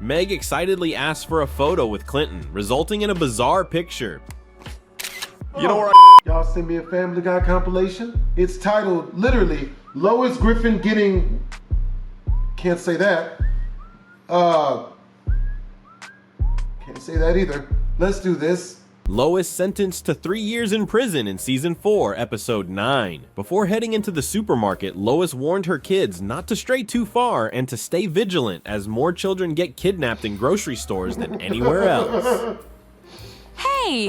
Meg excitedly asks for a photo with Clinton, resulting in a bizarre picture. You know where Y'all send me a Family Guy compilation. It's titled, literally, Lois Griffin getting... Can't say that. Can't say that either. Let's do this. Lois sentenced to 3 years in prison in Season 4, Episode 9. Before heading into the supermarket, Lois warned her kids not to stray too far and to stay vigilant as more children get kidnapped in grocery stores than anywhere else. Hey!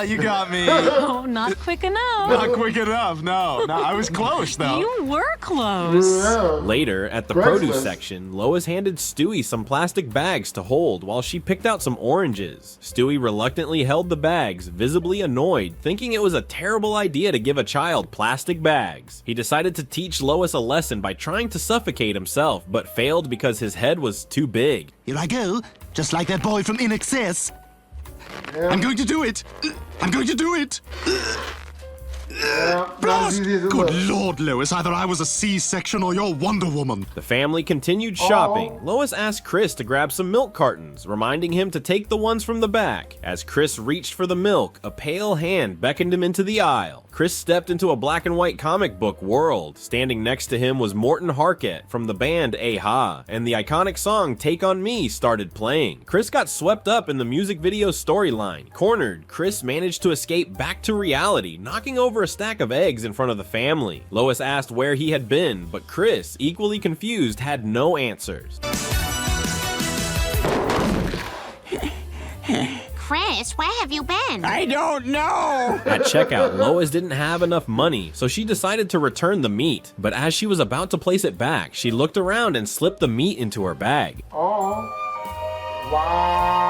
you got me. Oh, not quick enough. Not quick enough, no. No, I was close, though. You were close. Later, at the Craigslist. produce section, Lois handed Stewie some plastic bags to hold while she picked out some oranges. Stewie reluctantly held the bags, visibly annoyed, thinking it was a terrible idea to give a child plastic bags. He decided to teach Lois a lesson by trying to suffocate himself, but failed because his head was too big. Here I go, just like that boy from In Excess. I'm going to do it. I'm going to do it. Not as easy as it Good looks. Lord, Lois, either I was a C-section or you're Wonder Woman. The family continued shopping. Lois asked Chris to grab some milk cartons, reminding him to take the ones from the back. As Chris reached for the milk, a pale hand beckoned him into the aisle. Chris stepped into a black and white comic book world. Standing next to him was Morton Harkett from the band A-ha, and the iconic song Take On Me started playing. Chris got swept up in the music video storyline. Cornered, Chris managed to escape back to reality, knocking over a stack of eggs in front of the family. Lois asked where he had been, but Chris, equally confused, had no answers. Chris, where have you been? I don't know. At checkout, Lois didn't have enough money, so she decided to return the meat. But as she was about to place it back, she looked around and slipped the meat into her bag. Oh. Wow.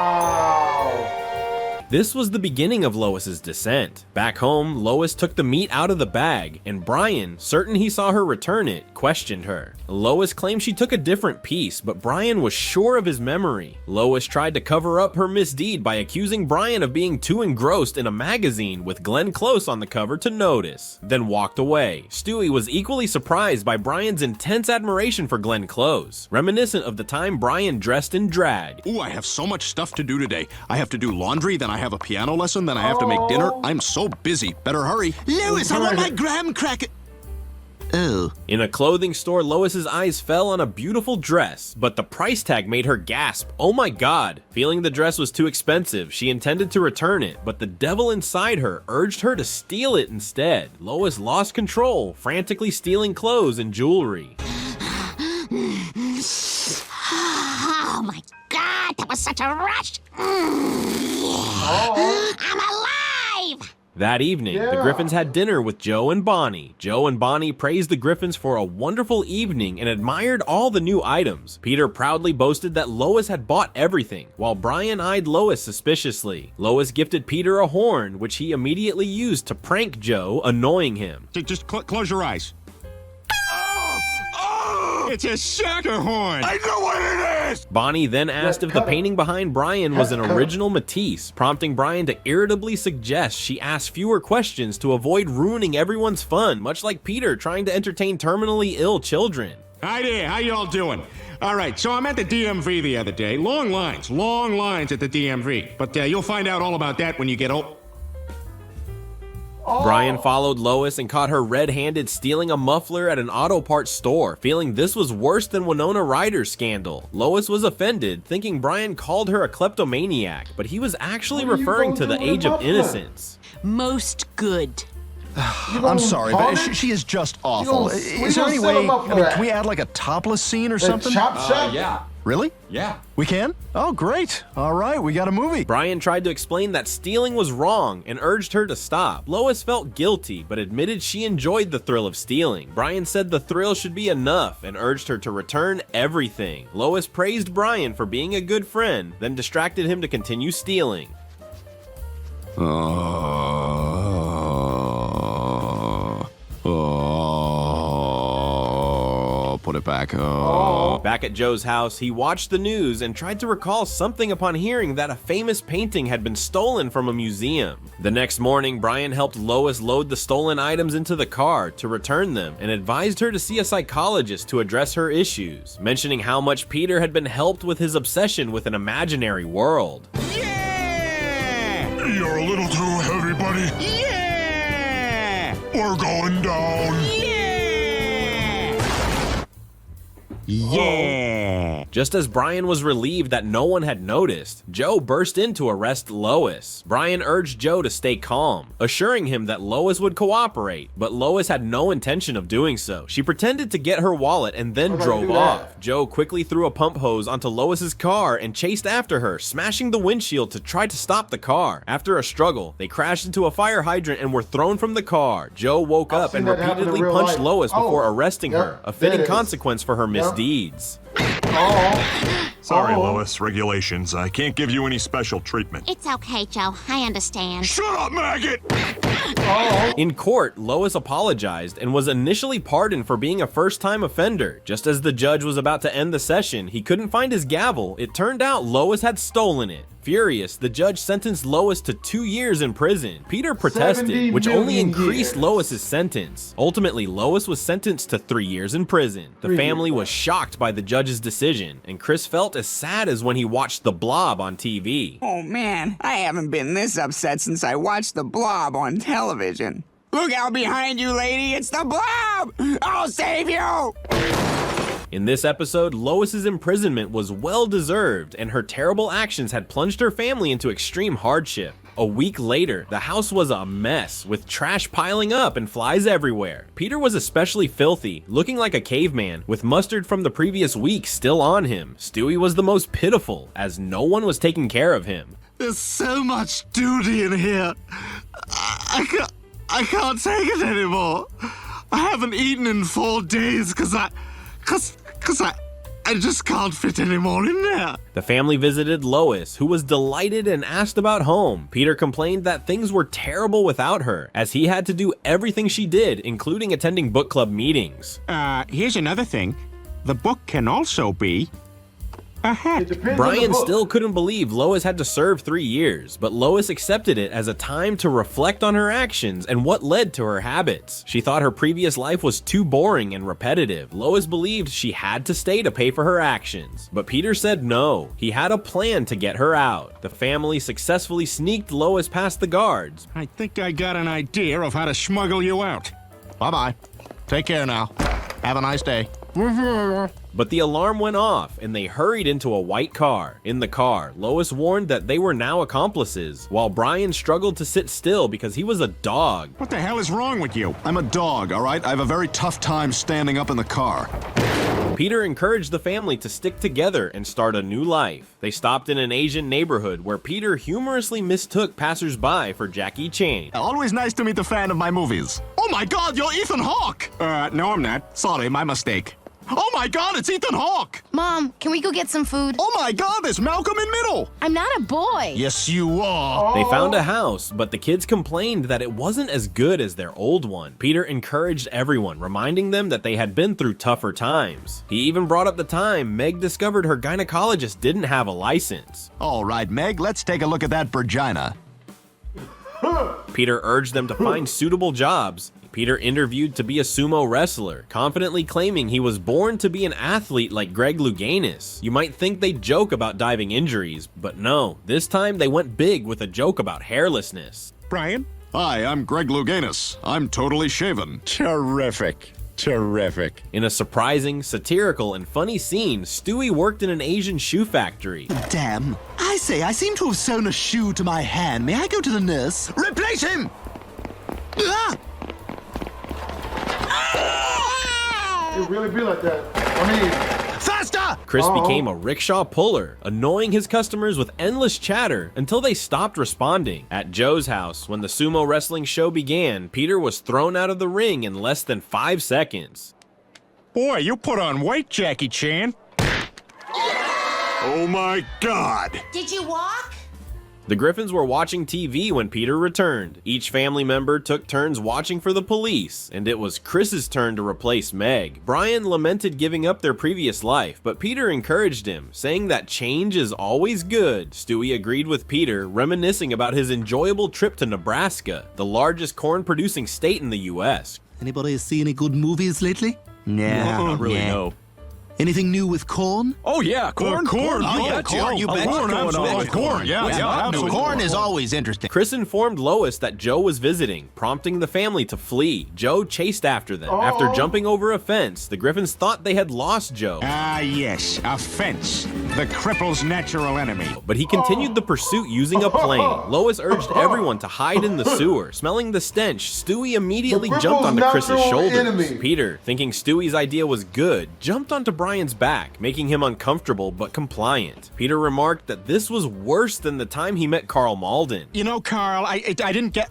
This was the beginning of Lois's descent. Back home, Lois took the meat out of the bag, and Brian, certain he saw her return it, questioned her. Lois claimed she took a different piece, but Brian was sure of his memory. Lois tried to cover up her misdeed by accusing Brian of being too engrossed in a magazine with Glenn Close on the cover to notice, then walked away. Stewie was equally surprised by Brian's intense admiration for Glenn Close, reminiscent of the time Brian dressed in drag. Ooh, I have so much stuff to do today. I have to do laundry, then I have a piano lesson, then I have to make dinner. I'm so busy. Better hurry. Lois, I want my graham cracker. Oh. In a clothing store, Lois's eyes fell on a beautiful dress, but the price tag made her gasp, "Oh my god!" Feeling the dress was too expensive, she intended to return it, but the devil inside her urged her to steal it instead. Lois lost control, frantically stealing clothes and jewelry. Oh my God, that was such a rush. I'm alive! That evening, the Griffins had dinner with Joe and Bonnie. Joe and Bonnie praised the Griffins for a wonderful evening and admired all the new items. Peter proudly boasted that Lois had bought everything, while Brian eyed Lois suspiciously. Lois gifted Peter a horn, which he immediately used to prank Joe, annoying him. Just close your eyes. It's a shocker horn. I know what it is! Bonnie then asked if the painting behind Brian was an original Matisse, prompting Brian to irritably suggest she ask fewer questions to avoid ruining everyone's fun, much like Peter trying to entertain terminally ill children. Hi there, how y'all doing? All right, so I'm at the DMV the other day. Long lines at the DMV. But you'll find out all about that when you get old. Brian followed Lois and caught her red-handed stealing a muffler at an auto parts store, feeling this was worse than Winona Ryder's scandal. Lois was offended, thinking Brian called her a kleptomaniac, but he was actually referring to the age of innocence. Most good. I'm sorry, but she is just awful. Is there any way, can we add like a topless scene or something? Chop shop? Yeah. Really? Yeah. We can? Oh, great. All right, we got a movie. Brian tried to explain that stealing was wrong and urged her to stop. Lois felt guilty, but admitted she enjoyed the thrill of stealing. Brian said the thrill should be enough and urged her to return everything. Lois praised Brian for being a good friend, then distracted him to continue stealing. Put it it back. Oh. Back at Joe's house, he watched the news and tried to recall something upon hearing that a famous painting had been stolen from a museum. The next morning, Brian helped Lois load the stolen items into the car to return them and advised her to see a psychologist to address her issues, mentioning how much Peter had been helped with his obsession with an imaginary world. Yeah! You're a little too heavy, buddy. Yeah! We're going down. Yeah! Just as Brian was relieved that no one had noticed, Joe burst in to arrest Lois. Brian urged Joe to stay calm, assuring him that Lois would cooperate, but Lois had no intention of doing so. She pretended to get her wallet and then drove off. Joe quickly threw a pump hose onto Lois's car and chased after her, smashing the windshield to try to stop the car. After a struggle, they crashed into a fire hydrant and were thrown from the car. Joe woke up and repeatedly punched Lois before arresting her, a fitting consequence for her misdeeds. Sorry, Lois. Regulations. I can't give you any special treatment. It's okay, Joe. I understand. Shut up, maggot! In court, Lois apologized and was initially pardoned for being a first-time offender. Just as the judge was about to end the session, he couldn't find his gavel. It turned out Lois had stolen it. Furious, the judge sentenced Lois to 2 years in prison. Peter protested, which only increased Lois's sentence. Ultimately, Lois was sentenced to 3 years in prison. The family was shocked by the judge's decision, and Chris felt as sad as when he watched The Blob on TV. Oh man, I haven't been this upset since I watched The Blob on television. Look out behind you, lady, it's The Blob! I'll save you! In this episode, Lois's imprisonment was well-deserved, and her terrible actions had plunged her family into extreme hardship. A week later, the house was a mess, with trash piling up and flies everywhere. Peter was especially filthy, looking like a caveman, with mustard from the previous week still on him. Stewie was the most pitiful, as no one was taking care of him. There's so much duty in here. I can't take it anymore. I haven't eaten in 4 days because I just can't fit any more in there. The family visited Lois, who was delighted and asked about home. Peter complained that things were terrible without her, as he had to do everything she did, including attending book club meetings. Here's another thing. The book can also be a hat. Brian still couldn't believe Lois had to serve 3 years, but Lois accepted it as a time to reflect on her actions and what led to her habits. She thought her previous life was too boring and repetitive. Lois believed she had to stay to pay for her actions, but Peter said no. He had a plan to get her out. The family successfully sneaked Lois past the guards. I think I got an idea of how to smuggle you out. Bye-bye. Take care now. Have a nice day. But the alarm went off, and they hurried into a white car. In the car, Lois warned that they were now accomplices, while Brian struggled to sit still because he was a dog. What the hell is wrong with you? I'm a dog, all right? I have a very tough time standing up in the car. Peter encouraged the family to stick together and start a new life. They stopped in an Asian neighborhood where Peter humorously mistook passersby for Jackie Chan. Always nice to meet a fan of my movies. Oh my God, you're Ethan Hawke! No, I'm not. Sorry, my mistake. Oh my God, it's Ethan Hawke! Mom, can we go get some food? Oh my God, it's Malcolm in Middle! I'm not a boy. Yes, you are. They found a house, but the kids complained that it wasn't as good as their old one. Peter encouraged everyone, reminding them that they had been through tougher times. He even brought up the time Meg discovered her gynecologist didn't have a license. All right, Meg, let's take a look at that virgina. Peter urged them to find suitable jobs. Peter interviewed to be a sumo wrestler, confidently claiming he was born to be an athlete like Greg Louganis. You might think they'd joke about diving injuries, but no, this time they went big with a joke about hairlessness. Brian? Hi, I'm Greg Louganis. I'm totally shaven. Terrific. Terrific. In a surprising, satirical, and funny scene, Stewie worked in an Asian shoe factory. Damn. I say, I seem to have sewn a shoe to my hand. May I go to the nurse? Replace him! Ah! It really be like that. I mean, faster! Chris became a rickshaw puller, annoying his customers with endless chatter until they stopped responding. At Joe's house, when the sumo wrestling show began, Peter was thrown out of the ring in less than 5 seconds. Boy, you put on weight, Jackie Chan. Oh my God! Did you walk? The Griffins were watching TV when Peter returned. Each family member took turns watching for the police, and it was Chris's turn to replace Meg. Brian lamented giving up their previous life, but Peter encouraged him, saying that change is always good. Stewie agreed with Peter, reminiscing about his enjoyable trip to Nebraska, the largest corn-producing state in the U.S. Anybody see any good movies lately? Not really, no. Anything new with corn? Oh, yeah, corn. Corn. Oh, yeah, corn. You bet. Corn, yeah, absolutely. Corn is always interesting. Chris informed Lois that Joe was visiting, prompting the family to flee. Joe chased after them. After jumping over a fence, the Griffins thought they had lost Joe. Ah, yes, a fence. The cripple's natural enemy. But he continued the pursuit using a plane. Lois urged everyone to hide in the sewer. Smelling the stench, Stewie immediately jumped onto Chris's shoulders. Peter, thinking Stewie's idea was good, jumped onto Brian's back, making him uncomfortable but compliant. Peter remarked that this was worse than the time he met Carl Malden. You know, Carl, I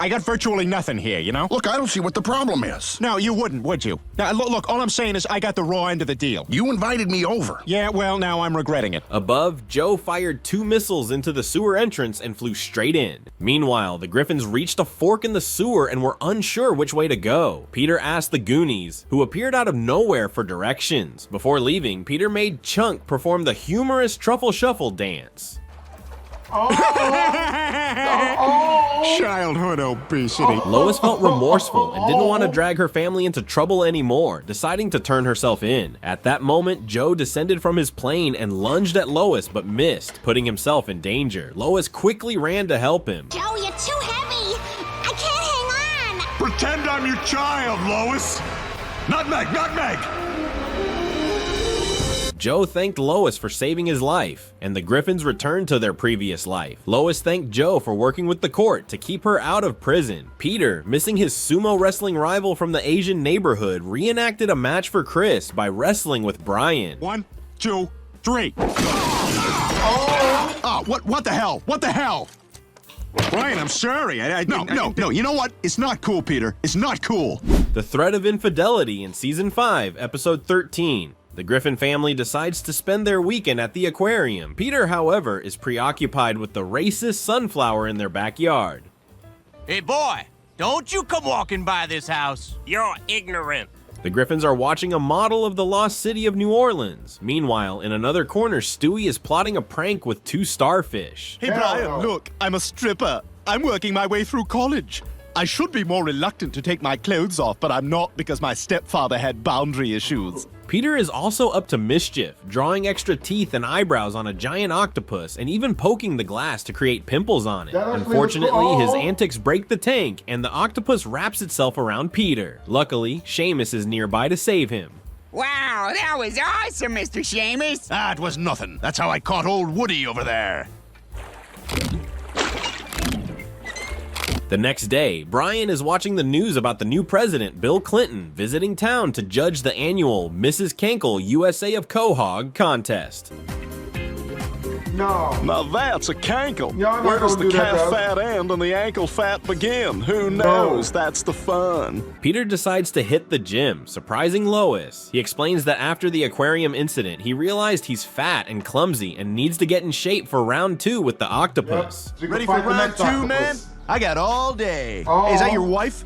got virtually nothing here, you know? Look, I don't see what the problem is. No, you wouldn't, would you? Now, look, all I'm saying is I got the raw end of the deal. You invited me over. Yeah, well, now I'm regretting it. Above, Joe fired 2 missiles into the sewer entrance and flew straight in. Meanwhile, the Griffins reached a fork in the sewer and were unsure which way to go. Peter asked the Goonies, who appeared out of nowhere, for directions. Before leaving, Peter made Chunk perform the humorous Truffle Shuffle dance. Childhood obesity. Lois felt remorseful and didn't want to drag her family into trouble anymore, deciding to turn herself in. At that moment, Joe descended from his plane and lunged at Lois but missed, putting himself in danger. Lois quickly ran to help him. Joe, you're too heavy. I can't hang on. Pretend I'm your child, Lois. Nutmeg, nutmeg. Joe thanked Lois for saving his life, and the Griffins returned to their previous life. Lois thanked Joe for working with the court to keep her out of prison. Peter, missing his sumo wrestling rival from the Asian neighborhood, reenacted a match for Chris by wrestling with Brian. 1, 2, 3. Oh, what the hell? What the hell? Brian, I'm sorry. No, you know what? It's not cool, Peter. It's not cool. The threat of infidelity in Season 5, Episode 13. The Griffin family decides to spend their weekend at the aquarium. Peter, however, is preoccupied with the racist sunflower in their backyard. Hey boy, don't you come walking by this house. You're ignorant. The Griffins are watching a model of the lost city of New Orleans. Meanwhile, in another corner, Stewie is plotting a prank with 2 starfish. Hey Brian, look, I'm a stripper. I'm working my way through college. I should be more reluctant to take my clothes off, but I'm not because my stepfather had boundary issues. Peter is also up to mischief, drawing extra teeth and eyebrows on a giant octopus and even poking the glass to create pimples on it. Unfortunately, his antics break the tank and the octopus wraps itself around Peter. Luckily, Seamus is nearby to save him. Wow, that was awesome, Mr. Seamus. Ah, it was nothing. That's how I caught old Woody over there. The next day, Brian is watching the news about the new president, Bill Clinton, visiting town to judge the annual Mrs. Kankle USA of Quahog contest. No. Now that's a cankle. Y'all Where does gonna the do that, calf though. fat end and the ankle fat begin? Who knows? That's the fun. Peter decides to hit the gym, surprising Lois. He explains that after the aquarium incident, he realized he's fat and clumsy and needs to get in shape for round 2 with the octopus. So you can Ready for fight the round next 2, octopus. man? I got all day. Oh. Hey, is that your wife?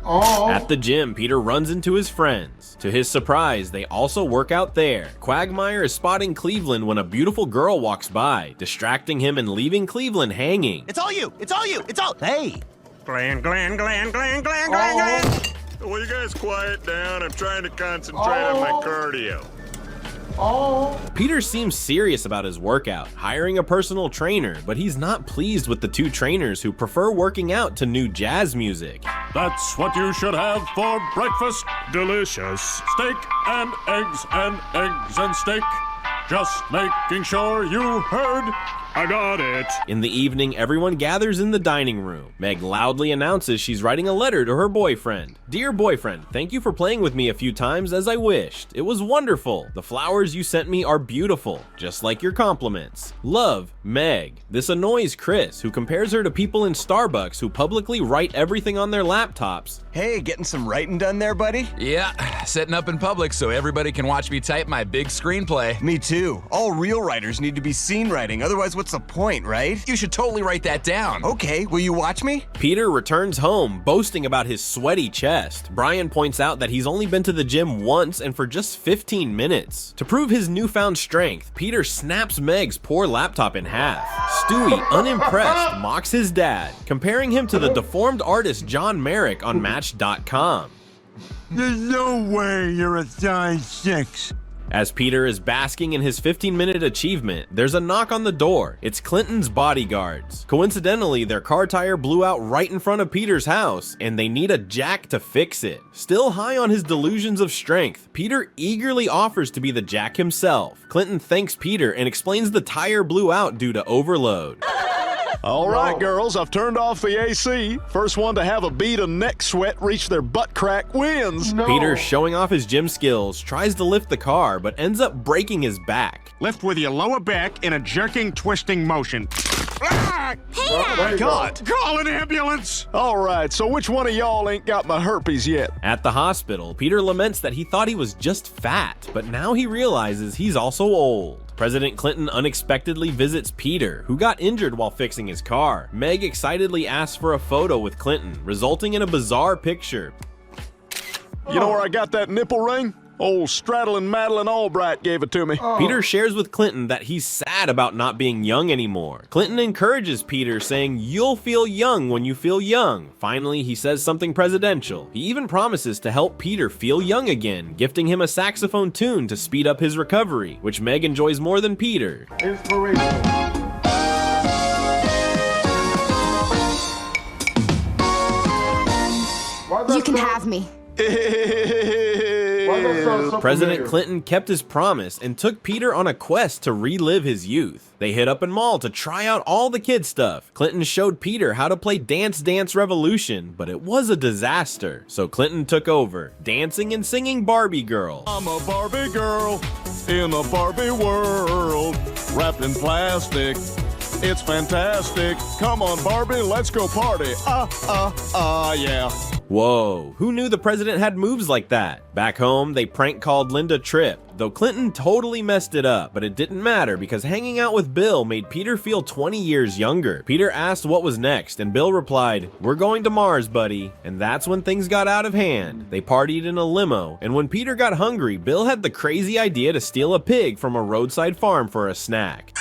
Oh. At the gym, Peter runs into his friends. To his surprise, they also work out there. Quagmire is spotting Cleveland when a beautiful girl walks by, distracting him and leaving Cleveland hanging. It's all you. It's all you. It's all. Hey. Will you guys quiet down? I'm trying to concentrate on my cardio. Peter seems serious about his workout, hiring a personal trainer, but he's not pleased with the 2 trainers who prefer working out to new jazz music. That's what you should have for breakfast. Delicious steak and eggs and steak. Just making sure you heard. I got it. In the evening, everyone gathers in the dining room. Meg loudly announces she's writing a letter to her boyfriend. Dear boyfriend, thank you for playing with me a few times as I wished. It was wonderful. The flowers you sent me are beautiful, just like your compliments. Love, Meg. This annoys Chris, who compares her to people in Starbucks who publicly write everything on their laptops. Hey, getting some writing done there, buddy? Yeah, setting up in public so everybody can watch me type my big screenplay. Me too. All real writers need to be seen writing, otherwise what's what's the point, right? You should totally write that down. Okay, will you watch me? Peter returns home, boasting about his sweaty chest. Brian points out that he's only been to the gym once and for just 15 minutes. To prove his newfound strength, Peter snaps Meg's poor laptop in half. Stewie, unimpressed, mocks his dad, comparing him to the deformed artist John Merrick on Match.com. There's no way you're a size 6. As Peter is basking in his 15-minute achievement, there's a knock on the door. It's Clinton's bodyguards. Coincidentally, their car tire blew out right in front of Peter's house, and they need a jack to fix it. Still high on his delusions of strength, Peter eagerly offers to be the jack himself. Clinton thanks Peter and explains the tire blew out due to overload. All right, girls, I've turned off the AC. First one to have a bead of neck sweat reach their butt crack wins. Peter, showing off his gym skills, tries to lift the car, but ends up breaking his back. Lift with your lower back in a jerking, twisting motion. Hey, oh my God. Call an ambulance! All right, so which one of y'all ain't got my herpes yet? At the hospital, Peter laments that he thought he was just fat, but now he realizes he's also old. President Clinton unexpectedly visits Peter, who got injured while fixing his car. Meg excitedly asks for a photo with Clinton, resulting in a bizarre picture. You know where I got that nipple ring? Old Straddling Madeline Albright gave it to me. Peter shares with Clinton that he's sad about not being young anymore. Clinton encourages Peter, saying, "You'll feel young when you feel young." Finally, he says something presidential. He even promises to help Peter feel young again, gifting him a saxophone tune to speed up his recovery, which Meg enjoys more than Peter. Inspirational. You can have me. President Clinton kept his promise and took Peter on a quest to relive his youth. They hit up a mall to try out all the kid stuff. Clinton showed Peter how to play Dance Dance Revolution, but it was a disaster. So Clinton took over, dancing and singing Barbie Girl. I'm a Barbie girl in a Barbie world, wrapped in plastic. It's fantastic. Come on, Barbie, let's go party. Yeah. Whoa, who knew the president had moves like that? Back home, they prank called Linda Tripp, though Clinton totally messed it up, but it didn't matter because hanging out with Bill made Peter feel 20 years younger. Peter asked what was next, and Bill replied, "We're going to Mars, buddy." And that's when things got out of hand. They partied in a limo, and when Peter got hungry, Bill had the crazy idea to steal a pig from a roadside farm for a snack.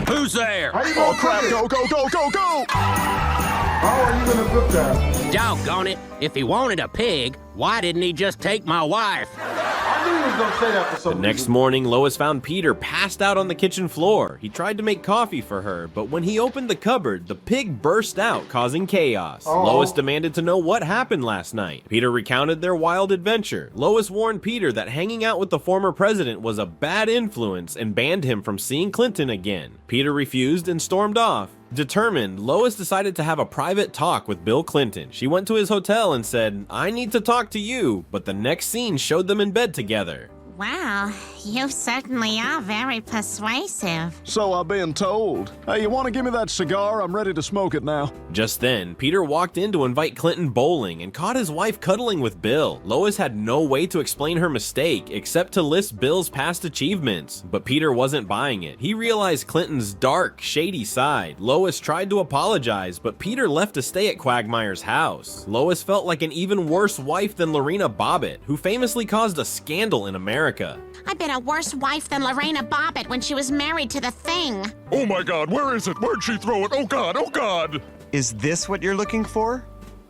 Who's there? Oh crap, go, go, go, go, go! How are you gonna cook that? Doggone it. If he wanted a pig, why didn't he just take my wife? I knew he was gonna say that for some The next morning, Lois found Peter passed out on the kitchen floor. He tried to make coffee for her, but when he opened the cupboard, the pig burst out, causing chaos. Lois demanded to know what happened last night. Peter recounted their wild adventure. Lois warned Peter that hanging out with the former president was a bad influence and banned him from seeing Clinton again. Peter refused and stormed off. Determined, Lois decided to have a private talk with Bill Clinton. She went to his hotel and said, "I need to talk to you," but the next scene showed them in bed together. Wow, you certainly are very persuasive. So I've been told. Hey, you want to give me that cigar? I'm ready to smoke it now. Just then, Peter walked in to invite Clinton bowling and caught his wife cuddling with Bill. Lois had no way to explain her mistake except to list Bill's past achievements, but Peter wasn't buying it. He realized Clinton's dark, shady side. Lois tried to apologize, but Peter left to stay at Quagmire's house. Lois felt like an even worse wife than Lorena Bobbitt, who famously caused a scandal in America. I've been a worse wife than Lorena Bobbitt when she was married to the Thing. Oh my God, where is it? Where'd she throw it? Oh God, oh God! Is this what you're looking for?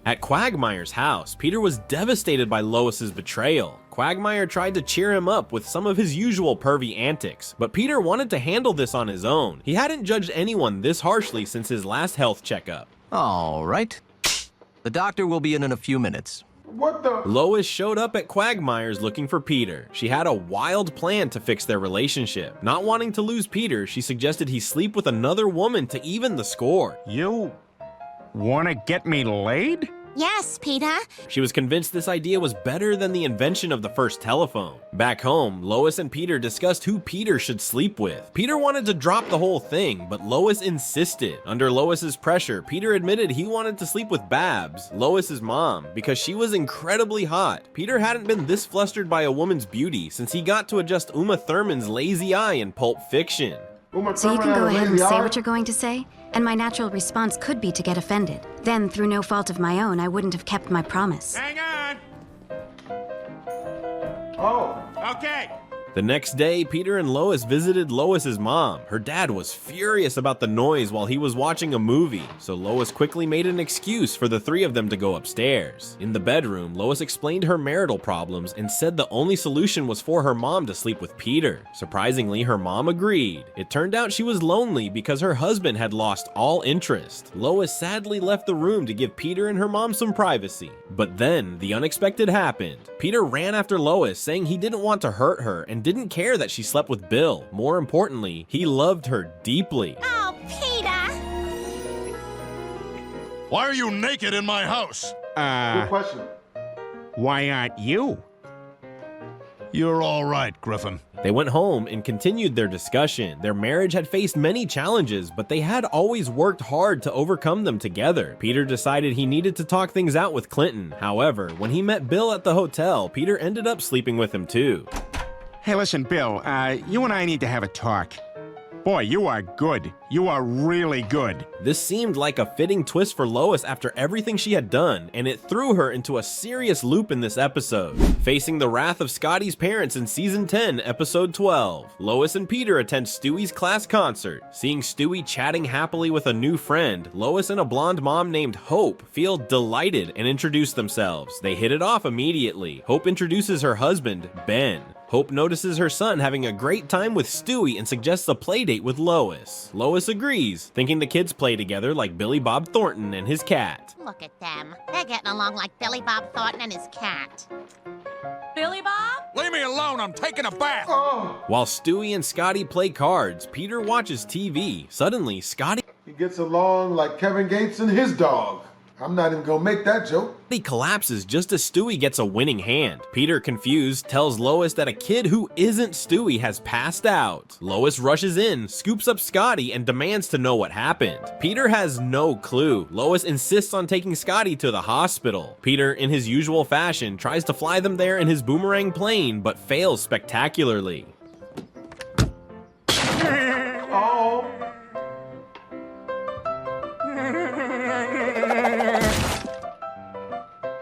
At Quagmire's house, Peter was devastated by Lois's betrayal. Quagmire tried to cheer him up with some of his usual pervy antics, but Peter wanted to handle this on his own. He hadn't judged anyone this harshly since his last health checkup. All right. The doctor will be in a few minutes. What the? Lois showed up at Quagmire's looking for Peter. She had a wild plan to fix their relationship. Not wanting to lose Peter, she suggested he sleep with another woman to even the score. You wanna get me laid? Yes, Peter. She was convinced this idea was better than the invention of the first telephone. Back home, Lois and Peter discussed who Peter should sleep with. Peter wanted to drop the whole thing, but Lois insisted. Under Lois's pressure, Peter admitted he wanted to sleep with Babs, Lois's mom, because she was incredibly hot. Peter hadn't been this flustered by a woman's beauty since he got to adjust Uma Thurman's lazy eye in Pulp Fiction. So you can go ahead and say what you're going to say, and my natural response could be to get offended. Then, through no fault of my own, I wouldn't have kept my promise. Hang on. Oh. Okay. The next day, Peter and Lois visited Lois's mom. Her dad was furious about the noise while he was watching a movie, so Lois quickly made an excuse for the three of them to go upstairs. In the bedroom, Lois explained her marital problems and said the only solution was for her mom to sleep with Peter. Surprisingly, her mom agreed. It turned out she was lonely because her husband had lost all interest. Lois sadly left the room to give Peter and her mom some privacy. But then, the unexpected happened. Peter ran after Lois, saying he didn't want to hurt her and didn't care that she slept with Bill. More importantly, he loved her deeply. Oh, Peter! Why are you naked in my house? Good question. Why aren't you? You're all right, Griffin. They went home and continued their discussion. Their marriage had faced many challenges, but they had always worked hard to overcome them together. Peter decided he needed to talk things out with Clinton. However, when he met Bill at the hotel, Peter ended up sleeping with him too. Hey, listen, Bill, you and I need to have a talk. Boy, you are good. You are really good. This seemed like a fitting twist for Lois after everything she had done, and it threw her into a serious loop in this episode. Facing the wrath of Scotty's parents in Season 10, Episode 12, Lois and Peter attend Stewie's class concert. Seeing Stewie chatting happily with a new friend, Lois and a blonde mom named Hope feel delighted and introduce themselves. They hit it off immediately. Hope introduces her husband, Ben. Hope notices her son having a great time with Stewie and suggests a play date with Lois. Lois agrees, thinking the kids play together like Billy Bob Thornton and his cat. Look at them. They're getting along like Billy Bob Thornton and his cat. Billy Bob? Leave me alone, I'm taking a bath. Oh. While Stewie and Scotty play cards, Peter watches TV. Suddenly, Scotty He gets along like Kevin Gates and his dog. I'm not even gonna make that joke. He collapses just as Stewie gets a winning hand. Peter, confused, tells Lois that a kid who isn't Stewie has passed out. Lois rushes in, scoops up Scotty, and demands to know what happened. Peter has no clue. Lois insists on taking Scotty to the hospital. Peter, in his usual fashion, tries to fly them there in his boomerang plane, but fails spectacularly. Oh.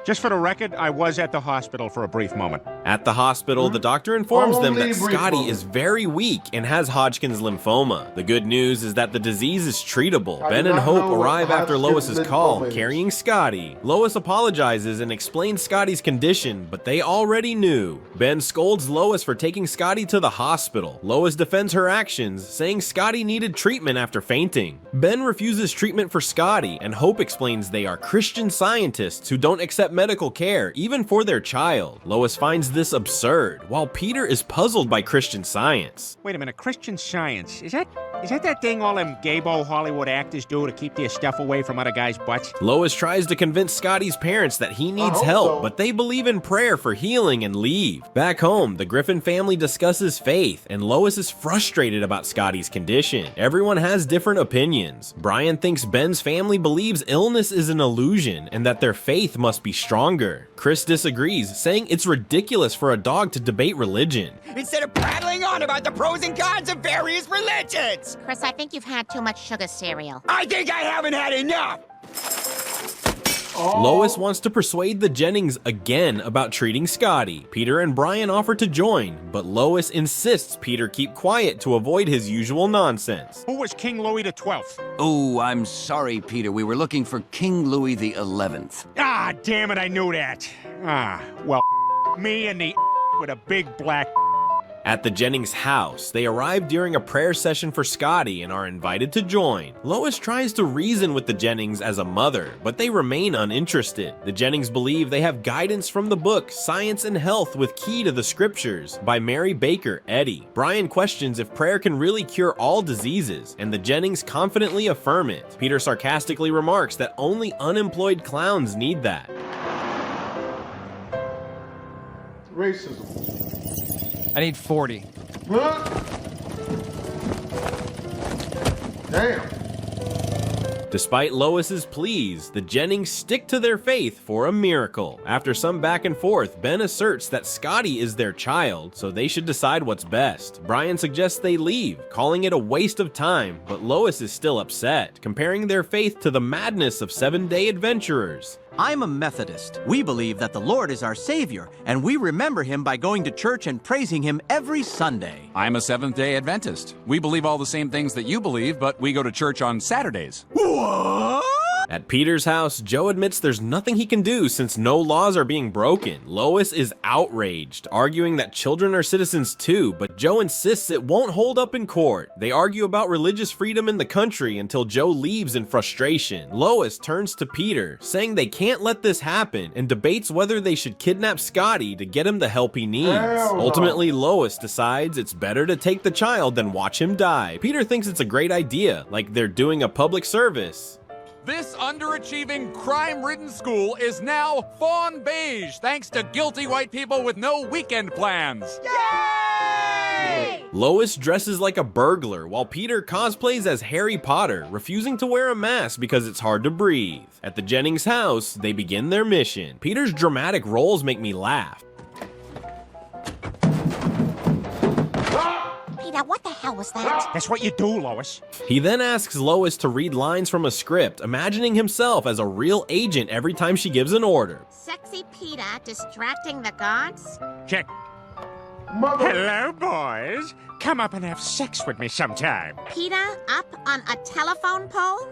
Just for the record, I was at the hospital for a brief moment. At the hospital, the doctor informs them Only that brief Scotty moment. is very weak and has Hodgkin's lymphoma. The good news is that the disease is treatable. I Ben do and not Hope know what arrive after Hodgkin's Lois's call, lymphoma is. carrying Scotty. Lois apologizes and explains Scotty's condition, but they already knew. Ben scolds Lois for taking Scotty to the hospital. Lois defends her actions, saying Scotty needed treatment after fainting. Ben refuses treatment for Scotty, and Hope explains they are Christian scientists who don't accept medical care, even for their child. Lois finds this absurd, while Peter is puzzled by Christian Science. Wait a minute, Christian Science. Is that thing all them gay-bo Hollywood actors do to keep their stuff away from other guys' butts? Lois tries to convince Scotty's parents that he needs hope help, so. but they believe in prayer for healing and leave. Back home, the Griffin family discusses faith, and Lois is frustrated about Scotty's condition. Everyone has different opinions. Brian thinks Ben's family believes illness is an illusion and that their faith must be stronger. Chris disagrees, saying it's ridiculous for a dog to debate religion. Instead of prattling on about the pros and cons of various religions. Chris, I think you've had too much sugar cereal. I think I haven't had enough. Lois wants to persuade the Jennings again about treating Scotty. Peter and Brian offer to join, but Lois insists Peter keep quiet to avoid his usual nonsense. Who was King Louis XII? Oh, I'm sorry, Peter. We were looking for King Louis XI. Ah, damn it, I knew that. Ah, well, me and the with a big black. At the Jennings house, they arrive during a prayer session for Scotty and are invited to join. Lois tries to reason with the Jennings as a mother, but they remain uninterested. The Jennings believe they have guidance from the book Science and Health with Key to the Scriptures by Mary Baker Eddy. Brian questions if prayer can really cure all diseases, and the Jennings confidently affirm it. Peter sarcastically remarks that only unemployed clowns need that. Racism. I need 40. Huh? Damn. Despite Lois's pleas, the Jennings stick to their faith for a miracle. After some back and forth, Ben asserts that Scotty is their child, so they should decide what's best. Brian suggests they leave, calling it a waste of time, but Lois is still upset, comparing their faith to the madness of 7-day adventurers. I'm a Methodist. We believe that the Lord is our Savior, and we remember Him by going to church and praising Him every Sunday. I'm a Seventh-day Adventist. We believe all the same things that you believe, but we go to church on Saturdays. What? At Peter's house, Joe admits there's nothing he can do since no laws are being broken. Lois is outraged, arguing that children are citizens too, but Joe insists it won't hold up in court. They argue about religious freedom in the country until Joe leaves in frustration. Lois turns to Peter, saying they can't let this happen, and debates whether they should kidnap Scotty to get him the help he needs. Ultimately, Lois decides it's better to take the child than watch him die. Peter thinks it's a great idea, like they're doing a public service. This underachieving, crime-ridden school is now fawn beige, thanks to guilty white people with no weekend plans. Yay! Lois dresses like a burglar, while Peter cosplays as Harry Potter, refusing to wear a mask because it's hard to breathe. At the Jennings house, they begin their mission. Peter's dramatic roles make me laugh. Peter, what the hell was that? That's what you do, Lois. He then asks Lois to read lines from a script, imagining himself as a real agent every time she gives an order. Sexy Peter distracting the guards? Check. Hello, boys. Come up and have sex with me sometime. Peter up on a telephone pole?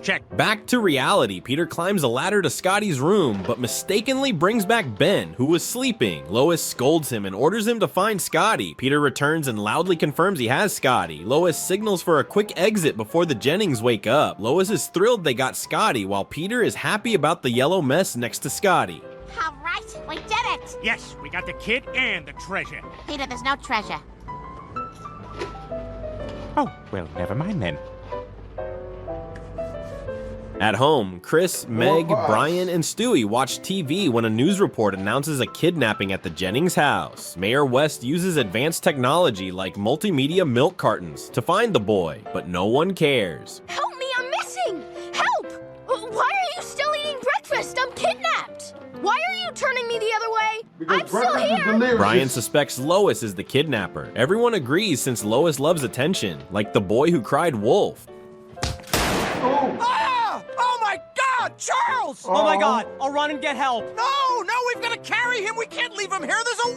Check. Back to reality, Peter climbs a ladder to Scotty's room, but mistakenly brings back Ben, who was sleeping. Lois scolds him and orders him to find Scotty. Peter returns and loudly confirms he has Scotty. Lois signals for a quick exit before the Jennings wake up. Lois is thrilled they got Scotty, while Peter is happy about the yellow mess next to Scotty. All right, we did it! Yes, we got the kid and the treasure. Peter, there's no treasure. Oh, well, never mind then. At home, Chris, Meg, Brian, and Stewie watch TV when a news report announces a kidnapping at the Jennings house. Mayor West uses advanced technology like multimedia milk cartons to find the boy, but no one cares. Help me, I'm missing! Help! Why are you still eating breakfast? I'm kidnapped! Why are you turning me the other way? Because I'm still here! Brian suspects Lois is the kidnapper. Everyone agrees since Lois loves attention, like the boy who cried wolf. Charles! Oh my God, I'll run and get help. No, we've got to carry him. We can't leave him here. There's a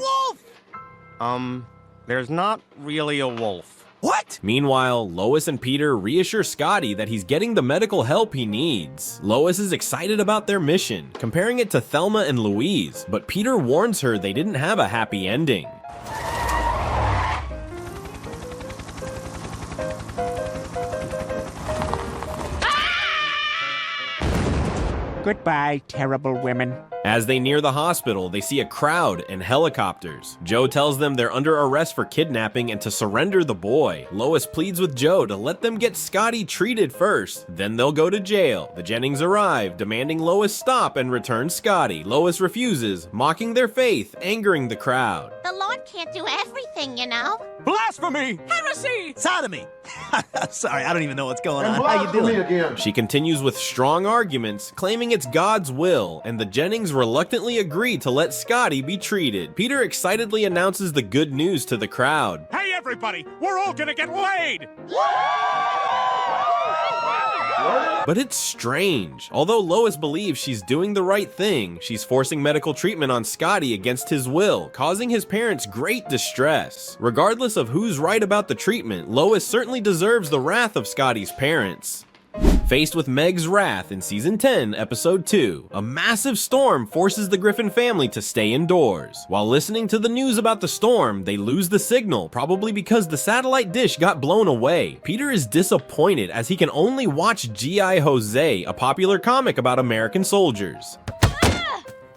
wolf. There's not really a wolf. What? Meanwhile, Lois and Peter reassure Scotty that he's getting the medical help he needs. Lois is excited about their mission, comparing it to Thelma and Louise, but Peter warns her they didn't have a happy ending. Goodbye, terrible women. As they near the hospital, they see a crowd and helicopters. Joe tells them they're under arrest for kidnapping and to surrender the boy. Lois pleads with Joe to let them get Scotty treated first, then they'll go to jail. The Jennings arrive, demanding Lois stop and return Scotty. Lois refuses, mocking their faith, angering the crowd. The Lord can't do everything, you know. Blasphemy! Heresy! Sodomy! Sorry, I don't even know what's going And on. How you doing? again. She continues with strong arguments, claiming it's God's will, and the Jennings reluctantly agree to let Scotty be treated. Peter excitedly announces the good news to the crowd. Hey, everybody, we're all gonna get laid! But it's strange. Although Lois believes she's doing the right thing, she's forcing medical treatment on Scotty against his will, causing his parents great distress. Regardless of who's right about the treatment, Lois certainly deserves the wrath of Scotty's parents. Faced with Meg's wrath in Season 10, Episode 2, a massive storm forces the Griffin family to stay indoors. While listening to the news about the storm, they lose the signal, probably because the satellite dish got blown away. Peter is disappointed as he can only watch G.I. Jose, a popular comic about American soldiers.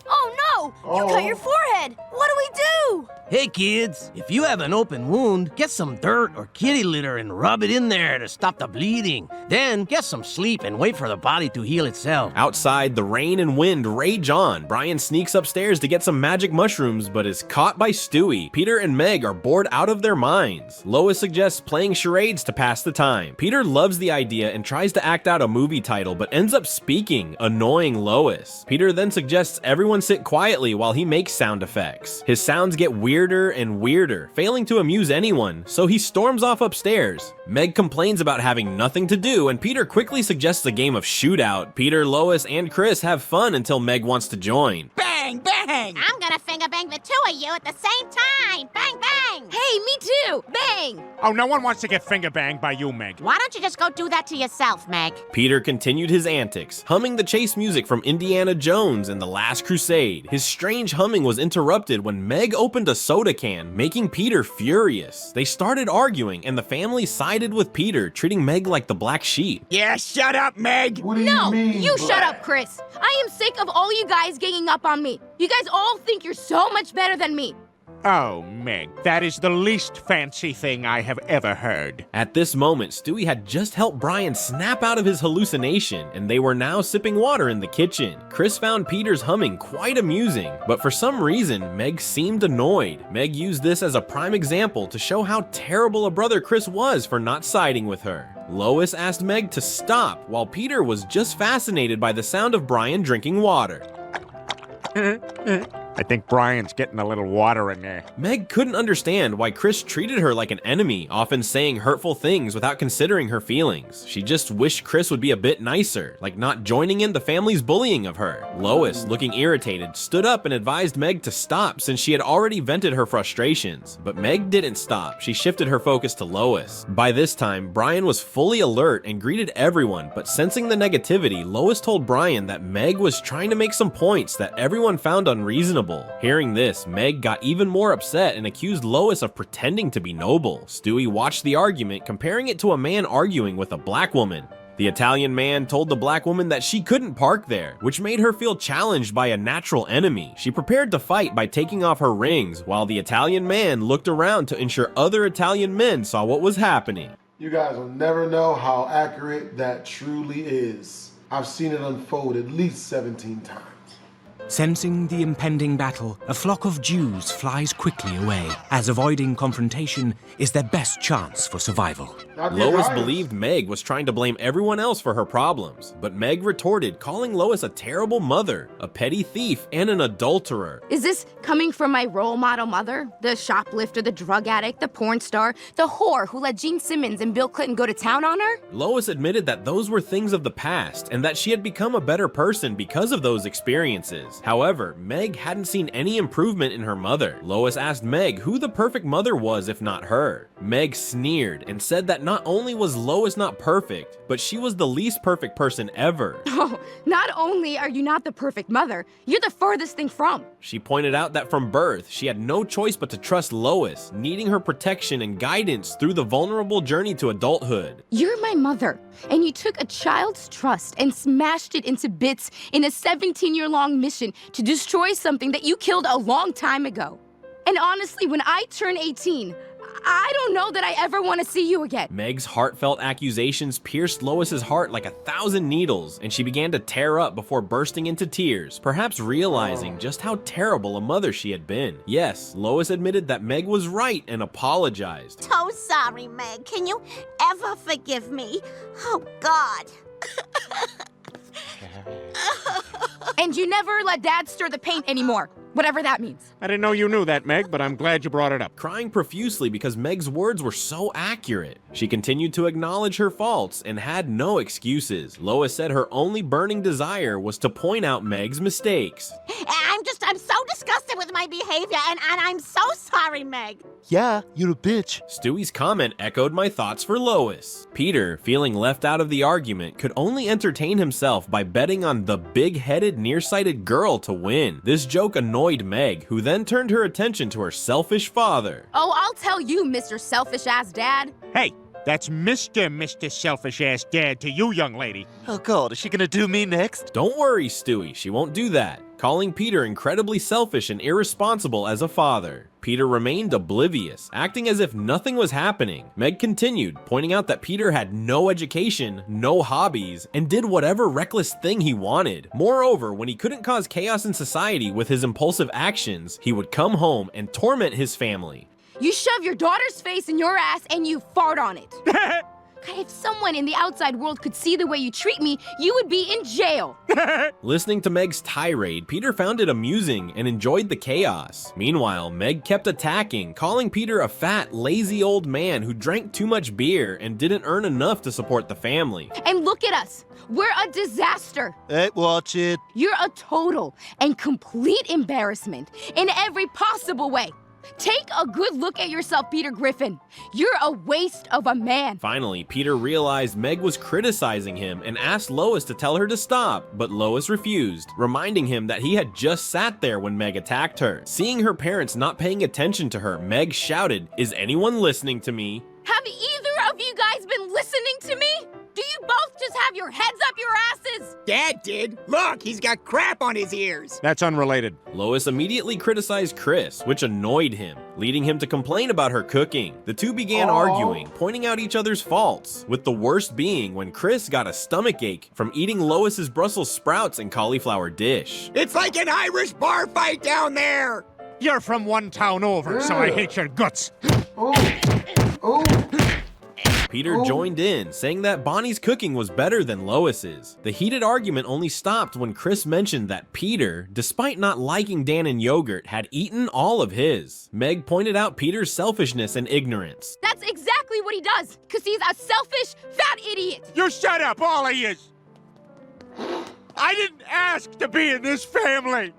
Oh no! You cut your forehead! What do we too! Hey kids, if you have an open wound, get some dirt or kitty litter and rub it in there to stop the bleeding. Then get some sleep and wait for the body to heal itself. Outside, the rain and wind rage on. Brian sneaks upstairs to get some magic mushrooms, but is caught by Stewie. Peter and Meg are bored out of their minds. Lois suggests playing charades to pass the time. Peter loves the idea and tries to act out a movie title, but ends up speaking, annoying Lois. Peter then suggests everyone sit quietly while he makes sound effects. His sounds get weirder and weirder, failing to amuse anyone, so he storms off upstairs. Meg complains about having nothing to do, and Peter quickly suggests a game of shootout. Peter, Lois, and Chris have fun until Meg wants to join. Bang, bang! I'm gonna finger bang the two of you at the same time. Bang, bang! Hey, me too! Bang! Oh, no one wants to get finger banged by you, Meg. Why don't you just go do that to yourself, Meg? Peter continued his antics, humming the chase music from Indiana Jones and The Last Crusade. His strange humming was interrupted when Meg opened a soda can, making Peter furious. They started arguing, and the family sided with Peter, treating Meg like the black sheep. Yeah, shut up, Meg! What do No, you mean? you shut up, Chris. I am sick of all you guys ganging up on me. You guys all think you're so much better than me. Oh, Meg, that is the least fancy thing I have ever heard. At this moment, Stewie had just helped Brian snap out of his hallucination, and they were now sipping water in the kitchen. Chris found Peter's humming quite amusing, but for some reason, Meg seemed annoyed. Meg used this as a prime example to show how terrible a brother Chris was for not siding with her. Lois asked Meg to stop, while Peter was just fascinated by the sound of Brian drinking water. I think Brian's getting a little water in there. Meg couldn't understand why Chris treated her like an enemy, often saying hurtful things without considering her feelings. She just wished Chris would be a bit nicer, like not joining in the family's bullying of her. Lois, looking irritated, stood up and advised Meg to stop since she had already vented her frustrations. But Meg didn't stop. She shifted her focus to Lois. By this time, Brian was fully alert and greeted everyone, but sensing the negativity, Lois told Brian that Meg was trying to make some points that everyone found unreasonable. Hearing this, Meg got even more upset and accused Lois of pretending to be noble. Stewie watched the argument, comparing it to a man arguing with a black woman. The Italian man told the black woman that she couldn't park there, which made her feel challenged by a natural enemy. She prepared to fight by taking off her rings, while the Italian man looked around to ensure other Italian men saw what was happening. You guys will never know how accurate that truly is. I've seen it unfold at least 17 times. Sensing the impending battle, a flock of Jews flies quickly away, as avoiding confrontation is their best chance for survival. Lois believed Meg was trying to blame everyone else for her problems, but Meg retorted, calling Lois a terrible mother, a petty thief, and an adulterer. Is this coming from my role model mother? The shoplifter, the drug addict, the porn star, the whore who let Gene Simmons and Bill Clinton go to town on her? Lois admitted that those were things of the past, and that she had become a better person because of those experiences. However, Meg hadn't seen any improvement in her mother. Lois asked Meg who the perfect mother was if not her. Meg sneered and said that not only was Lois not perfect, but she was the least perfect person ever. Oh, not only are you not the perfect mother, you're the furthest thing from. She pointed out that from birth, she had no choice but to trust Lois, needing her protection and guidance through the vulnerable journey to adulthood. You're my mother, and you took a child's trust and smashed it into bits in a 17-year-long mission to destroy something that you killed a long time ago. And honestly, when I turn 18, I don't know that I ever want to see you again. Meg's heartfelt accusations pierced Lois's heart like 1,000 needles, and she began to tear up before bursting into tears, perhaps realizing just how terrible a mother she had been. Yes, Lois admitted that Meg was right and apologized. So sorry, Meg. Can you ever forgive me? Oh, God. And you never let Dad stir the paint anymore, whatever that means. I didn't know you knew that, Meg, but I'm glad you brought it up. Crying profusely because Meg's words were so accurate. She continued to acknowledge her faults and had no excuses. Lois said her only burning desire was to point out Meg's mistakes. I'm so disgusted with my behavior, and I'm so sorry, Meg. Yeah, you're a bitch. Stewie's comment echoed my thoughts for Lois. Peter, feeling left out of the argument, could only entertain himself by betting on the big-headed, nearsighted girl to win. This joke annoyed Meg, who then turned her attention to her selfish father. Oh, I'll tell you, Mr. Selfish-ass Dad. Hey, that's Mr. Selfish-ass Dad to you, young lady. Oh God, is she gonna do me next? Don't worry, Stewie, she won't do that. calling Peter incredibly selfish and irresponsible as a father. Peter remained oblivious, acting as if nothing was happening. Meg continued, pointing out that Peter had no education, no hobbies, and did whatever reckless thing he wanted. Moreover, when he couldn't cause chaos in society with his impulsive actions, he would come home and torment his family. You shove your daughter's face in your ass and you fart on it. If someone in the outside world could see the way you treat me, you would be in jail. Listening to Meg's tirade, Peter found it amusing and enjoyed the chaos. Meanwhile, Meg kept attacking, calling Peter a fat, lazy old man who drank too much beer and didn't earn enough to support the family. And look at us. We're a disaster. Hey, watch it. You're a total and complete embarrassment in every possible way. Take a good look at yourself, Peter Griffin. You're a waste of a man. Finally, Peter realized Meg was criticizing him and asked Lois to tell her to stop, but Lois refused, reminding him that he had just sat there when Meg attacked her. Seeing her parents not paying attention to her, Meg shouted, "Is anyone listening to me?" Have either of you guys been listening to me? Do you both just have your heads up your asses? Dad did. Look, he's got crap on his ears. That's unrelated. Lois immediately criticized Chris, which annoyed him, leading him to complain about her cooking. The two began arguing, pointing out each other's faults, with the worst being when Chris got a stomachache from eating Lois's Brussels sprouts and cauliflower dish. It's like an Irish bar fight down there. You're from one town over, so I hate your guts. Peter joined in, saying that Bonnie's cooking was better than Lois's. The heated argument only stopped when Chris mentioned that Peter, despite not liking Dan and yogurt, had eaten all of his. Meg pointed out Peter's selfishness and ignorance. That's exactly what he does, because he's a selfish, fat idiot. You shut up, all of you. I didn't ask to be in this family.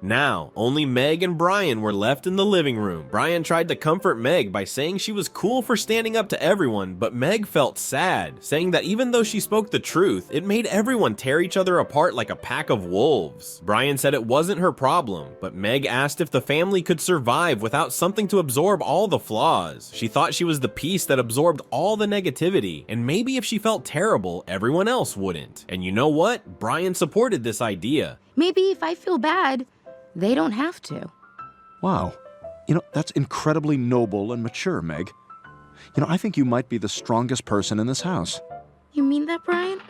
Now, only Meg and Brian were left in the living room. Brian tried to comfort Meg by saying she was cool for standing up to everyone, but Meg felt sad, saying that even though she spoke the truth, it made everyone tear each other apart like a pack of wolves. Brian said it wasn't her problem, but Meg asked if the family could survive without something to absorb all the flaws. She thought she was the piece that absorbed all the negativity, and maybe if she felt terrible, everyone else wouldn't. And you know what? Brian supported this idea. Maybe if I feel bad, they don't have to. Wow. You know, that's incredibly noble and mature, Meg. You know, I think you might be the strongest person in this house. You mean that, Brian?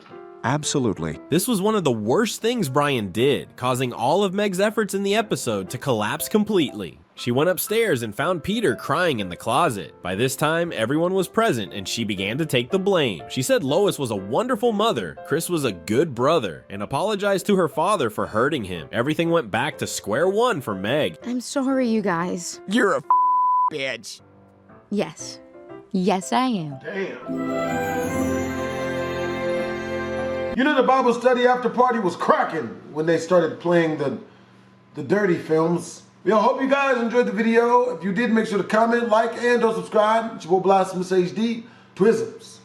Absolutely. This was one of the worst things Brian did, causing all of Meg's efforts in the episode to collapse completely. She went upstairs and found Peter crying in the closet. By this time, everyone was present and she began to take the blame. She said Lois was a wonderful mother, Chris was a good brother, and apologized to her father for hurting him. Everything went back to square one for Meg. I'm sorry, you guys. You're a bitch. Yes. Yes, I am. Damn. You know, the Bible study after party was cracking when they started playing the dirty films. I hope you guys enjoyed the video. If you did, make sure to comment, like, and or subscribe. It's your boy BlastphamousHD. Twisms.